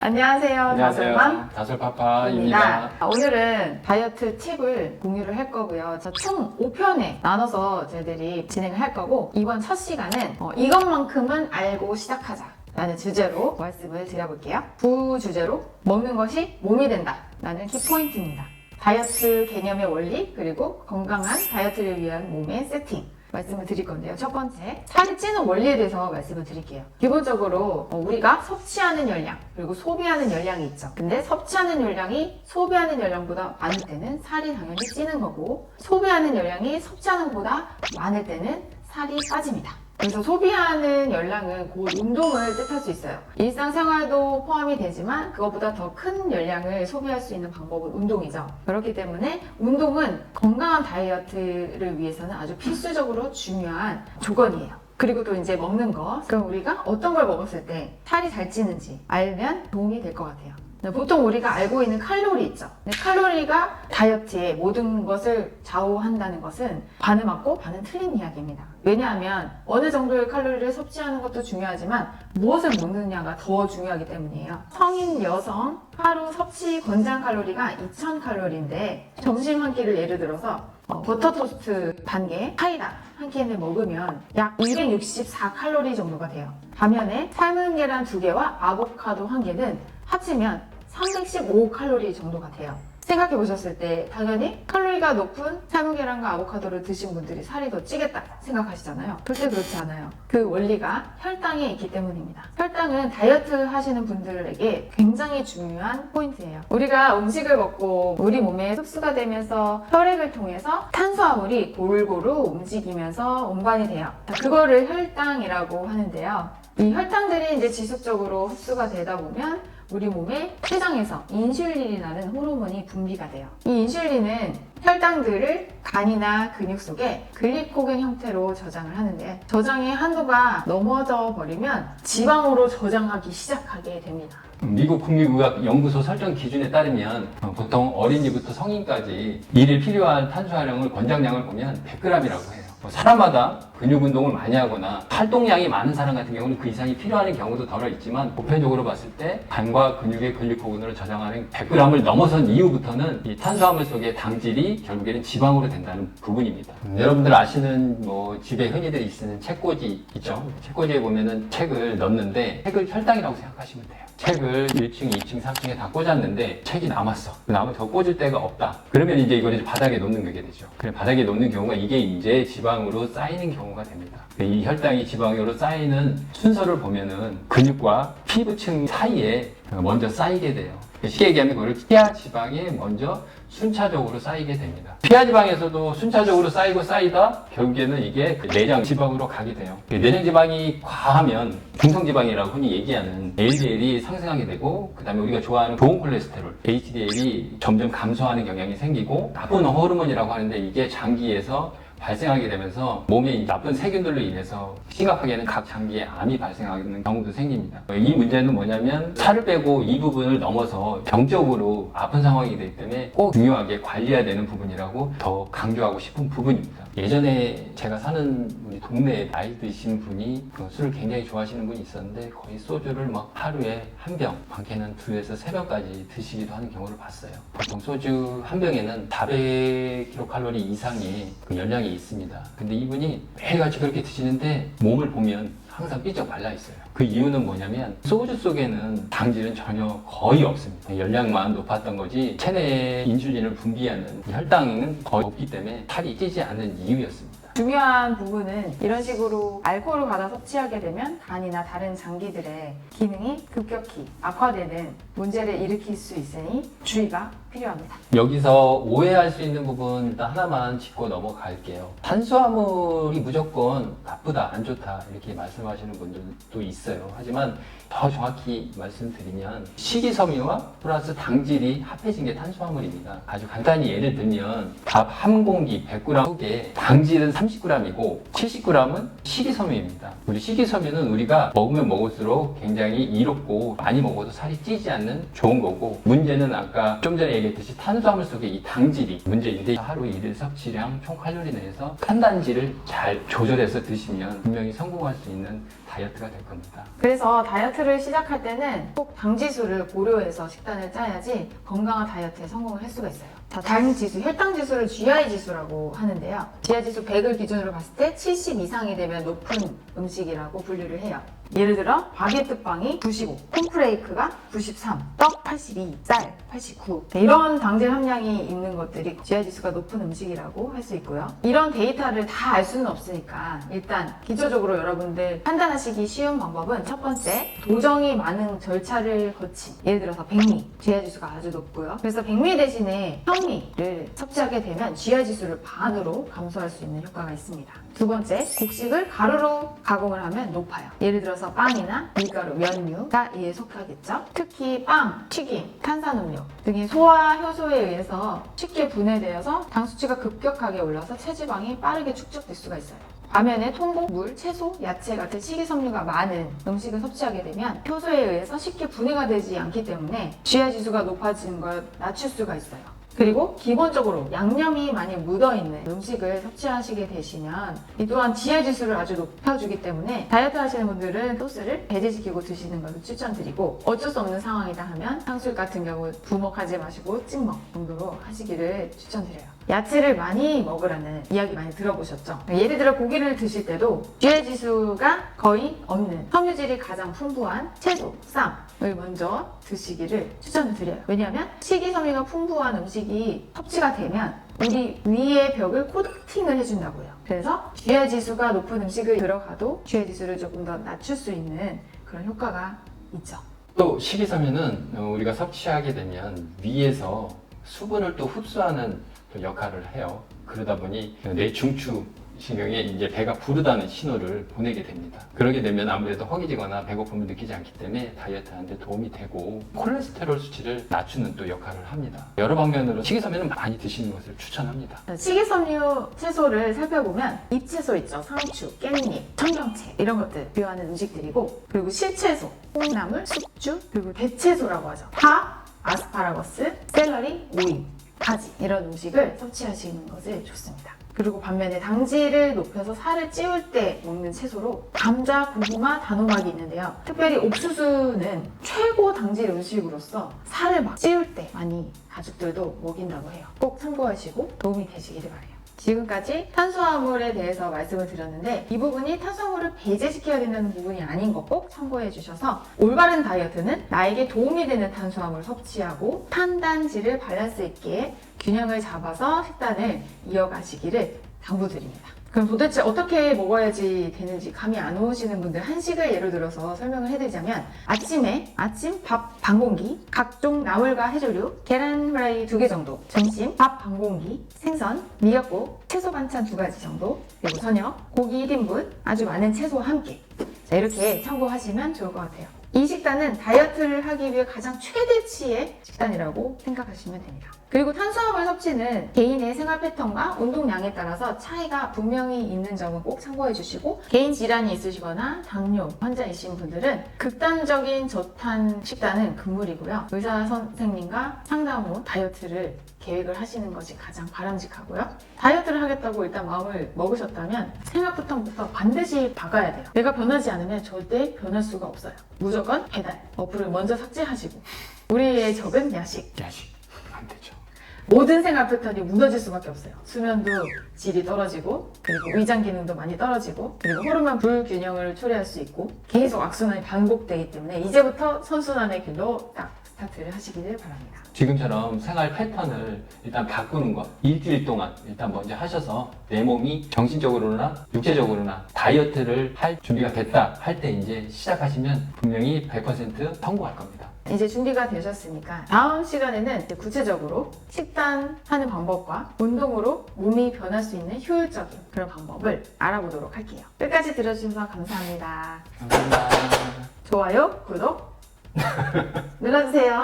안녕하세요. 다솔맘 다솔파파입니다. 오늘은 다이어트 팁을 공유를 할 거고요. 총 5편에 나눠서 저희들이 진행을 할 거고, 이번 첫 시간은 이것만큼은 알고 시작하자 라는 주제로 말씀을 드려볼게요. 부주제로 먹는 것이 몸이 된다 라는 키포인트입니다. 다이어트 개념의 원리, 그리고 건강한 다이어트를 위한 몸의 세팅 말씀을 드릴 건데요. 첫 번째, 살이 찌는 원리에 대해서 말씀을 드릴게요. 기본적으로 우리가 섭취하는 열량, 그리고 소비하는 열량이 있죠. 근데 섭취하는 열량이 소비하는 열량보다 많을 때는 살이 당연히 찌는 거고, 소비하는 열량이 섭취하는 것보다 많을 때는 살이 빠집니다. 그래서 소비하는 열량은 곧 운동을 뜻할 수 있어요. 일상생활도 포함이 되지만 그것보다 더 큰 열량을 소비할 수 있는 방법은 운동이죠. 그렇기 때문에 운동은 건강한 다이어트를 위해서는 아주 필수적으로 중요한 조건이에요. 그리고 또 이제 먹는 거, 그럼 우리가 어떤 걸 먹었을 때 살이 잘 찌는지 알면 도움이 될 것 같아요. 보통 우리가 알고 있는 칼로리 있죠. 칼로리가 다이어트의 모든 것을 좌우한다는 것은 반은 맞고 반은 틀린 이야기입니다. 왜냐하면 어느 정도의 칼로리를 섭취하는 것도 중요하지만 무엇을 먹느냐가 더 중요하기 때문이에요. 성인 여성 하루 섭취 권장 칼로리가 2000칼로리인데 점심 한 끼를 예를 들어서 버터 토스트 반 개, 사이다 한 캔을 먹으면 약 264칼로리 정도가 돼요. 반면에 삶은 계란 2개와 아보카도 1개는 합치면 315칼로리 정도가 돼요. 생각해 보셨을 때 당연히 칼로리가 높은 삶은 계란과 아보카도를 드신 분들이 살이 더 찌겠다 생각하시잖아요. 절대 그렇지 않아요. 그 원리가 혈당에 있기 때문입니다. 혈당은 다이어트 하시는 분들에게 굉장히 중요한 포인트예요. 우리가 음식을 먹고 우리 몸에 흡수가 되면서 혈액을 통해서 탄수화물이 골고루 움직이면서 운반이 돼요. 그거를 혈당이라고 하는데요. 이 혈당들이 이제 지속적으로 흡수가 되다 보면 우리 몸의 췌장에서 인슐린이라는 호르몬이 분비가 돼요. 이 인슐린은 혈당들을 간이나 근육 속에 글리코겐 형태로 저장을 하는데, 저장의 한도가 넘어져 버리면 지방으로 저장하기 시작하게 됩니다. 미국 국립의학연구소 설정 기준에 따르면 보통 어린이부터 성인까지 일일 필요한 탄수화물 권장량을 보면 100g이라고 해요. 사람마다 근육 운동을 많이 하거나 활동량이 많은 사람 같은 경우는 그 이상이 필요한 경우도 덜어 있지만, 보편적으로 봤을 때 간과 근육의 글리코겐으로 저장하는 100g을 넘어선 이후부터는 이 탄수화물 속의 당질이 결국에는 지방으로 된다는 부분입니다. 여러분들 아시는 집에 흔히들 쓰는 책꽂이 있죠? 책꽂이에 보면은 책을 넣는데 책을 혈당이라고 생각하시면 돼요. 책을 1층, 2층, 3층에 다 꽂았는데 책이 남았어. 남은 더 꽂을 데가 없다. 그러면 이제 이걸 바닥에 놓는 거게 되죠. 그래, 바닥에 놓는 경우가 이게 이제 지방으로 쌓이는 경우가 됩니다. 이 혈당이 지방으로 쌓이는 순서를 보면은 근육과 피부층 사이에 먼저 쌓이게 돼요. 쉽게 얘기하면 그걸 피하 지방에 먼저 순차적으로 쌓이게 됩니다. 피하 지방에서도 순차적으로 쌓이다 결국에는 이게 내장 지방으로 가게 돼요. 내장 지방이 과하면 중성 지방이라고 흔히 얘기하는 LDL이 상승하게 되고, 그 다음에 우리가 좋아하는 좋은 콜레스테롤 HDL이 점점 감소하는 경향이 생기고, 나쁜 호르몬이라고 하는데 이게 장기에서 발생하게 되면서 몸에 나쁜 세균들로 인해서 심각하게는 각 장기에 암이 발생하는 경우도 생깁니다. 이 문제는 뭐냐면 살을 빼고 이 부분을 넘어서 병적으로 아픈 상황이 되기 때문에 꼭 중요하게 관리해야 되는 부분이라고 더 강조하고 싶은 부분입니다. 예전에 제가 사는 우리 동네에 나이 드신 분이 술을 굉장히 좋아하시는 분이 있었는데 거의 소주를 막 하루에 한 병, 많게는 2에서 3병까지 드시기도 하는 경우를 봤어요. 보통 소주 한 병에는 400kcal 이상의 그 열량이 있습니다. 근데 이분이 매일같이 그렇게 드시는데 몸을 보면 항상 삐쩍 말라 있어요. 그 이유는 뭐냐면 소주 속에는 당질은 전혀 거의 없습니다. 열량만 높았던 거지 체내에 인슐린을 분비하는 혈당은 거의 없기 때문에 살이 찌지 않는 이유였습니다. 중요한 부분은 이런 식으로 알코올을 받아 섭취하게 되면 간이나 다른 장기들의 기능이 급격히 악화되는 문제를 일으킬 수 있으니 주의가 필요합니다. 여기서 오해할 수 있는 부분 일단 하나만 짚고 넘어갈게요. 탄수화물이 무조건 나쁘다, 안 좋다 이렇게 말씀하시는 분들도 있어요. 하지만 더 정확히 말씀드리면 식이섬유와 플러스 당질이 합해진 게 탄수화물입니다. 아주 간단히 예를 들면 밥 한 공기 100g 속에 당질은 30g이고 70g은 식이섬유입니다. 우리 식이섬유는 우리가 먹으면 먹을수록 굉장히 이롭고 많이 먹어도 살이 찌지 않는 좋은 거고, 문제는 아까 좀 전에 얘기했듯이 탄수화물 속에 이 당질이 문제인데, 하루 1일 섭취량 총 칼로리 내에서 탄단지를 잘 조절해서 드시면 분명히 성공할 수 있는 다이어트가 될 겁니다. 그래서 다이어트를 시작할 때는 꼭 당지수를 고려해서 식단을 짜야지 건강한 다이어트에 성공을 할 수가 있어요. 자, 당 지수, 혈당 지수를 GI 지수라고 하는데요. GI 지수 100을 기준으로 봤을 때 70 이상이 되면 높은 음식이라고 분류를 해요. 예를 들어 바게트 빵이 95, 콘프레이크가 93, 떡 82, 쌀 89. 이런 당질 함량이 있는 것들이 GI 지수가 높은 음식이라고 할 수 있고요. 이런 데이터를 다 알 수는 없으니까 일단 기초적으로 여러분들 판단하시기 쉬운 방법은 첫 번째, 도정이 많은 절차를 거친, 예를 들어서 백미, GI 지수가 아주 높고요. 그래서 백미 대신에 현미를 섭취하게 되면 GI 지수를 반으로 감소할 수 있는 효과가 있습니다. 두 번째, 곡식을 가루로 가공을 하면 높아요. 예를 들어서 빵이나 밀가루, 면류가 이에 속하겠죠. 특히 빵, 튀김, 탄산음료 등의 소화 효소에 의해서 쉽게 분해되어서 당 수치가 급격하게 올라서 체지방이 빠르게 축적될 수가 있어요. 반면에 통곡, 물, 채소, 야채 같은 식이섬유가 많은 음식을 섭취하게 되면 효소에 의해서 쉽게 분해가 되지 않기 때문에 GI 지수가 높아지는 걸 낮출 수가 있어요. 그리고 기본적으로 양념이 많이 묻어있는 음식을 섭취하시게 되시면 이 또한 GI 지수를 아주 높여주기 때문에 다이어트 하시는 분들은 소스를 배제시키고 드시는 것을 추천드리고, 어쩔 수 없는 상황이다 하면 탕수육 같은 경우 부먹하지 마시고 찍먹 정도로 하시기를 추천드려요. 야채를 많이 먹으라는 이야기 많이 들어보셨죠? 예를 들어 고기를 드실 때도 GI 지수가 거의 없는 섬유질이 가장 풍부한 채소, 쌈을 먼저 드시기를 추천을 드려요. 왜냐하면 식이섬유가 풍부한 음식이 섭취가 되면 우리 위의 벽을 코팅을 해준다고요. 그래서 GI 지수가 높은 음식을 들어가도 GI 지수를 조금 더 낮출 수 있는 그런 효과가 있죠. 또 식이섬유는 우리가 섭취하게 되면 위에서 수분을 또 흡수하는 역할을 해요. 그러다 보니 뇌 중추 신경에 이제 배가 부르다는 신호를 보내게 됩니다. 그러게 되면 아무래도 허기지거나 배고픔을 느끼지 않기 때문에 다이어트하는 데 도움이 되고, 콜레스테롤 수치를 낮추는 또 역할을 합니다. 여러 방면으로 식이섬유는 많이 드시는 것을 추천합니다. 식이섬유 채소를 살펴보면 잎채소 있죠. 상추, 깻잎, 청경채 이런 것들 필요한 음식들이고, 그리고 실채소, 콩나물, 숙주, 그리고 대채소라고 하죠. 파, 아스파라거스, 샐러리, 오이, 가지 이런 음식을 섭취하시는 것이 좋습니다. 그리고 반면에 당질을 높여서 살을 찌울 때 먹는 채소로 감자, 고구마, 단호박이 있는데요. 특별히 옥수수는 최고 당질 음식으로서 살을 막 찌울 때 많이 가족들도 먹인다고 해요. 꼭 참고하시고 도움이 되시기를 바라요. 지금까지 탄수화물에 대해서 말씀을 드렸는데, 이 부분이 탄수화물을 배제시켜야 된다는 부분이 아닌 거 꼭 참고해 주셔서, 올바른 다이어트는 나에게 도움이 되는 탄수화물 섭취하고 탄단지를 밸런스 있게 균형을 잡아서 식단을 이어가시기를 당부드립니다. 그럼 도대체 어떻게 먹어야지 되는지 감이 안 오시는 분들, 한식을 예를 들어서 설명을 해드리자면, 아침 밥 반 공기, 각종 나물과 해조류, 계란 후라이 2개 정도, 점심 밥 반 공기, 생선, 미역국, 채소 반찬 2가지 정도, 그리고 저녁 고기 1인분, 아주 많은 채소와 함께. 자, 이렇게 참고하시면 좋을 것 같아요. 이 식단은 다이어트를 하기 위해 가장 최대치의 식단이라고 생각하시면 됩니다. 그리고 탄수화물 섭취는 개인의 생활 패턴과 운동량에 따라서 차이가 분명히 있는 점은 꼭 참고해 주시고, 개인 질환이 있으시거나 당뇨 환자이신 분들은 극단적인 저탄 식단은 금물이고요. 의사 선생님과 상담 후 다이어트를 계획을 하시는 것이 가장 바람직하고요. 다이어트를 하겠다고 일단 마음을 먹으셨다면 생활 패턴부터 반드시 바꿔야 돼요. 내가 변하지 않으면 절대 변할 수가 없어요. 무조건 배달, 어플을 먼저 삭제하시고, 우리의 적은 야식. 안 되죠. 모든 생활 패턴이 무너질 수밖에 없어요. 수면도 질이 떨어지고, 그리고 위장 기능도 많이 떨어지고, 그리고 호르몬 불균형을 초래할 수 있고, 계속 악순환이 반복되기 때문에 이제부터 선순환의 길로 딱 스타트를 하시기를 바랍니다. 지금처럼 생활 패턴을 일단 바꾸는 것, 일주일 동안 일단 먼저 하셔서 내 몸이 정신적으로나 육체적으로나 다이어트를 할 준비가 됐다 할 때 이제 시작하시면 분명히 100% 성공할 겁니다. 이제 준비가 되셨으니까 다음 시간에는 이제 구체적으로 식단하는 방법과 운동으로 몸이 변할 수 있는 효율적인 그런 방법을 알아보도록 할게요. 끝까지 들어주셔서 감사합니다. 감사합니다. 좋아요, 구독 눌러주세요.